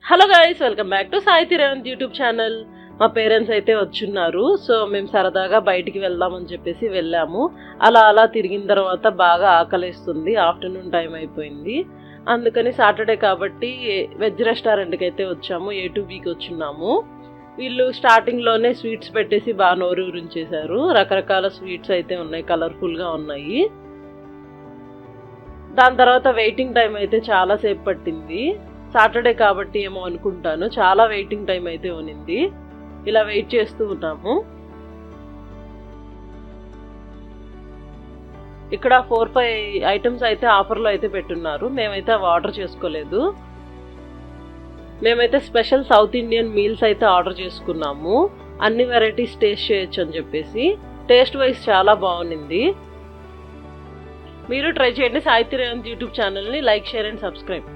Hello guys, welcome back to Saithi Revanth YouTube channel. మా parents అయితే వచ్చున్నారు. సో మేము సరదాగా బయటికి వెళ్దామని చెప్పేసి వెళ్ళాము. అలా తిరిగిన తర్వాత బాగా ఆకలిస్తుంది. ఆఫ్టర్నూన్ టైం అయిపోయింది. అందుకని సాటర్డే కాబట్టి వెజ్ రెస్టారెంట్కి అయితే వచ్చాము. A2Bకి వచ్చున్నాము. వీళ్ళు స్టార్టింగ్లోనే స్వీట్స్ పెట్టేసి బాగా నోరు ఊరించేశారు. రకరకాల స్వీట్స్ అయితే ఉన్నాయి, కలర్ఫుల్గా ఉన్నాయి. దాని తర్వాత వెయిటింగ్ టైం అయితే చాలాసేపు పట్టింది. సాటర్డే కాబట్టి ఏమో అనుకుంటాను, చాలా వెయిటింగ్ టైం అయితే ఉన్నింది. ఇలా వెయిట్ చేస్తూ ఉన్నాము. ఇక్కడ 4-5 ఐటమ్స్ అయితే ఆఫర్లో అయితే పెట్టున్నారు. మేమైతే అవి ఆర్డర్ చేసుకోలేదు. మేమైతే స్పెషల్ సౌత్ ఇండియన్ మీల్స్ అయితే ఆర్డర్ చేసుకున్నాము. అన్ని వెరైటీస్ టేస్ట్ చేయొచ్చు అని చెప్పేసి. టేస్ట్ వైజ్ చాలా బాగుంది. మీరు ట్రై చేయండి. సాయితి రేవంత్ యూట్యూబ్ ఛానల్ని లైక్, షేర్ అండ్ సబ్స్క్రైబ్.